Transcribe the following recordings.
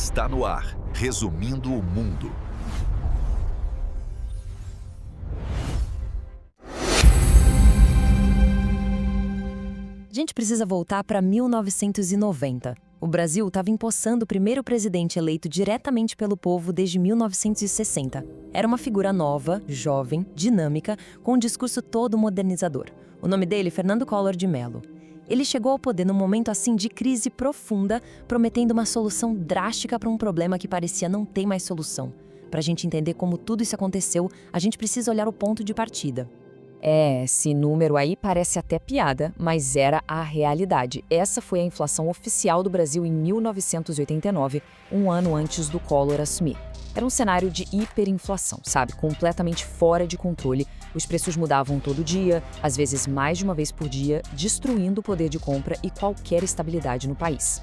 Está no ar, resumindo o mundo. A gente precisa voltar para 1990. O Brasil estava empossando o primeiro presidente eleito diretamente pelo povo desde 1960. Era uma figura nova, jovem, dinâmica, com um discurso todo modernizador. O nome dele, Fernando Collor de Mello. Ele chegou ao poder num momento assim de crise profunda, prometendo uma solução drástica para um problema que parecia não ter mais solução. Para a gente entender como tudo isso aconteceu, a gente precisa olhar o ponto de partida. Esse número aí parece até piada, mas era a realidade. Essa foi a inflação oficial do Brasil em 1989, um ano antes do Collor assumir. Era um cenário de hiperinflação, sabe? Completamente fora de controle. Os preços mudavam todo dia, às vezes mais de uma vez por dia, destruindo o poder de compra e qualquer estabilidade no país.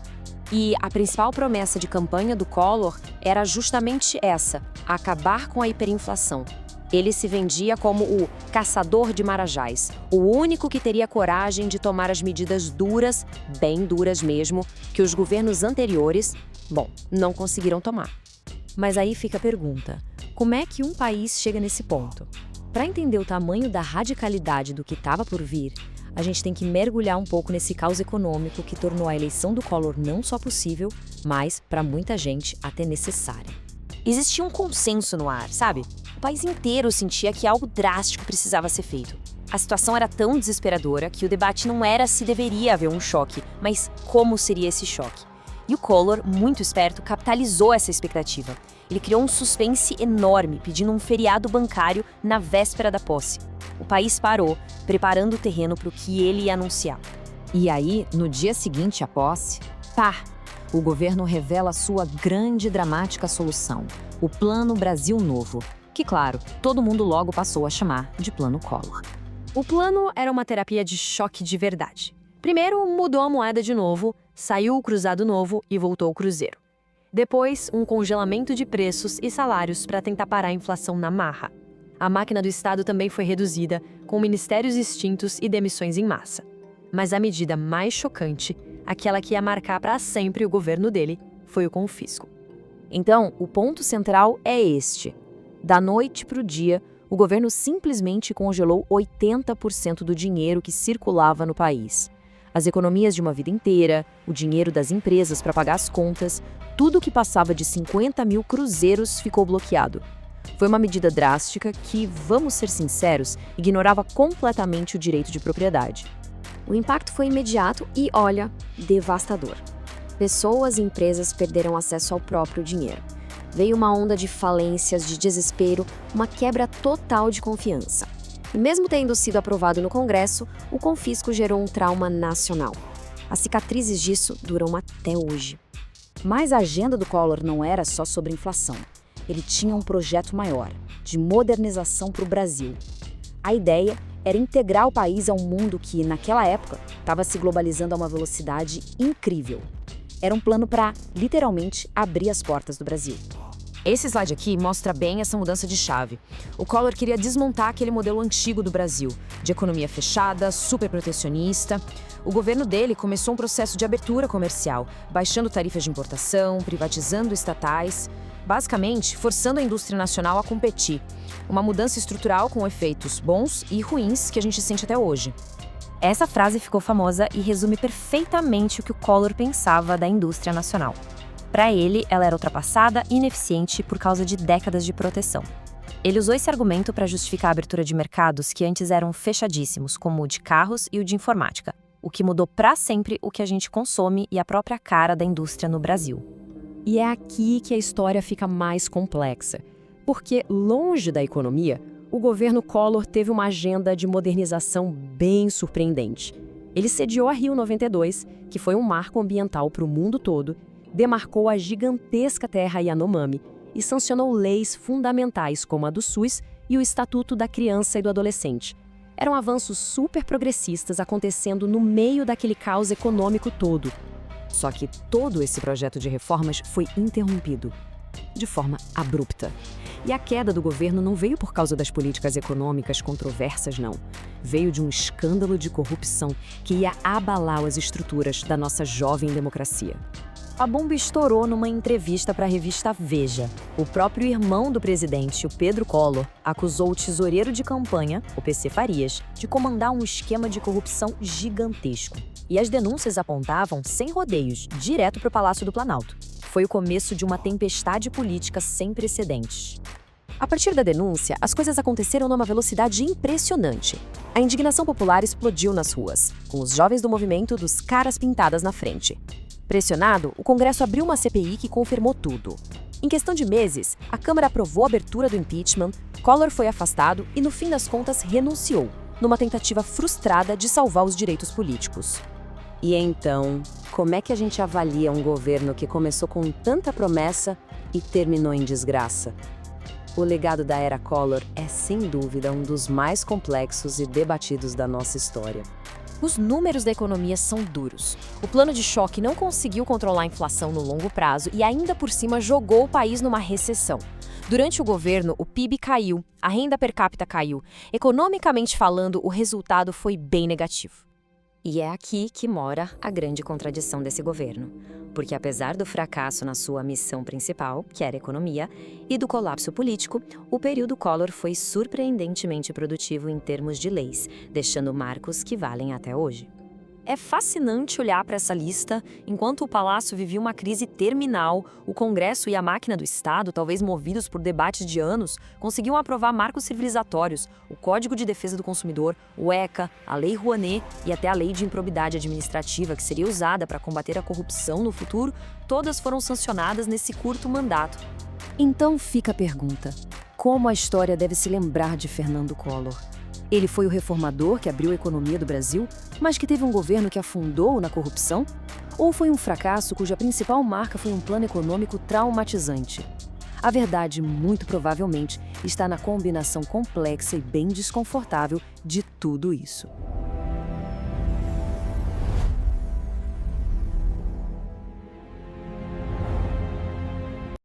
E a principal promessa de campanha do Collor era justamente essa: acabar com a hiperinflação. Ele se vendia como o caçador de marajás, o único que teria coragem de tomar as medidas duras, bem duras mesmo, que os governos anteriores, não conseguiram tomar. Mas aí fica a pergunta: como é que um país chega nesse ponto? Para entender o tamanho da radicalidade do que estava por vir, a gente tem que mergulhar um pouco nesse caos econômico que tornou a eleição do Collor não só possível, mas, para muita gente, até necessária. Existia um consenso no ar, sabe? O país inteiro sentia que algo drástico precisava ser feito. A situação era tão desesperadora que o debate não era se deveria haver um choque, mas como seria esse choque. E o Collor, muito esperto, capitalizou essa expectativa. Ele criou um suspense enorme, pedindo um feriado bancário na véspera da posse. O país parou, preparando o terreno para o que ele ia anunciar. E aí, no dia seguinte à posse, o governo revela sua grande e dramática solução, o Plano Brasil Novo, que, claro, todo mundo logo passou a chamar de Plano Collor. O plano era uma terapia de choque de verdade. Primeiro, mudou a moeda de novo, saiu o cruzado novo e voltou o cruzeiro. Depois, um congelamento de preços e salários para tentar parar a inflação na marra. A máquina do Estado também foi reduzida, com ministérios extintos e demissões em massa. Mas a medida mais chocante, aquela que ia marcar para sempre o governo dele, foi o confisco. Então, o ponto central é este. Da noite para o dia, o governo simplesmente congelou 80% do dinheiro que circulava no país. As economias de uma vida inteira, o dinheiro das empresas para pagar as contas, tudo que passava de 50 mil cruzeiros ficou bloqueado. Foi uma medida drástica que, vamos ser sinceros, ignorava completamente o direito de propriedade. O impacto foi imediato e, olha, devastador. Pessoas e empresas perderam acesso ao próprio dinheiro. Veio uma onda de falências, de desespero, uma quebra total de confiança. E mesmo tendo sido aprovado no Congresso, o confisco gerou um trauma nacional. As cicatrizes disso duram até hoje. Mas a agenda do Collor não era só sobre inflação. Ele tinha um projeto maior, de modernização para o Brasil. A ideia era integrar o país ao mundo que, naquela época, estava se globalizando a uma velocidade incrível. Era um plano para, literalmente, abrir as portas do Brasil. Esse slide aqui mostra bem essa mudança de chave. O Collor queria desmontar aquele modelo antigo do Brasil, de economia fechada, super protecionista. O governo dele começou um processo de abertura comercial, baixando tarifas de importação, privatizando estatais, basicamente forçando a indústria nacional a competir. Uma mudança estrutural com efeitos bons e ruins que a gente sente até hoje. Essa frase ficou famosa e resume perfeitamente o que o Collor pensava da indústria nacional. Para ele, ela era ultrapassada e ineficiente por causa de décadas de proteção. Ele usou esse argumento para justificar a abertura de mercados que antes eram fechadíssimos, como o de carros e o de informática, o que mudou para sempre o que a gente consome e a própria cara da indústria no Brasil. E é aqui que a história fica mais complexa, porque, longe da economia, o governo Collor teve uma agenda de modernização bem surpreendente. Ele sediou a Rio-92, que foi um marco ambiental para o mundo todo, demarcou a gigantesca terra Yanomami e sancionou leis fundamentais como a do SUS e o Estatuto da Criança e do Adolescente. Eram avanços super progressistas acontecendo no meio daquele caos econômico todo. Só que todo esse projeto de reformas foi interrompido, de forma abrupta. E a queda do governo não veio por causa das políticas econômicas controversas, não. Veio de um escândalo de corrupção que ia abalar as estruturas da nossa jovem democracia. A bomba estourou numa entrevista para a revista Veja. O próprio irmão do presidente, o Pedro Collor, acusou o tesoureiro de campanha, o PC Farias, de comandar um esquema de corrupção gigantesco. E as denúncias apontavam, sem rodeios, direto para o Palácio do Planalto. Foi o começo de uma tempestade política sem precedentes. A partir da denúncia, as coisas aconteceram numa velocidade impressionante. A indignação popular explodiu nas ruas, com os jovens do movimento dos caras pintadas na frente. Pressionado, o Congresso abriu uma CPI que confirmou tudo. Em questão de meses, a Câmara aprovou a abertura do impeachment, Collor foi afastado e, no fim das contas, renunciou, numa tentativa frustrada de salvar os direitos políticos. E então, como é que a gente avalia um governo que começou com tanta promessa e terminou em desgraça? O legado da era Collor é, sem dúvida, um dos mais complexos e debatidos da nossa história. Os números da economia são duros. O plano de choque não conseguiu controlar a inflação no longo prazo e ainda por cima jogou o país numa recessão. Durante o governo, o PIB caiu, a renda per capita caiu. Economicamente falando, o resultado foi bem negativo. E é aqui que mora a grande contradição desse governo. Porque apesar do fracasso na sua missão principal, que era a economia, e do colapso político, o período Collor foi surpreendentemente produtivo em termos de leis, deixando marcos que valem até hoje. É fascinante olhar para essa lista. Enquanto o Palácio vivia uma crise terminal, o Congresso e a máquina do Estado, talvez movidos por debates de anos, conseguiam aprovar marcos civilizatórios, o Código de Defesa do Consumidor, o ECA, a Lei Rouanet e até a Lei de Improbidade Administrativa, que seria usada para combater a corrupção no futuro, todas foram sancionadas nesse curto mandato. Então fica a pergunta: como a história deve se lembrar de Fernando Collor? Ele foi o reformador que abriu a economia do Brasil, mas que teve um governo que afundou na corrupção? Ou foi um fracasso cuja principal marca foi um plano econômico traumatizante? A verdade, muito provavelmente, está na combinação complexa e bem desconfortável de tudo isso.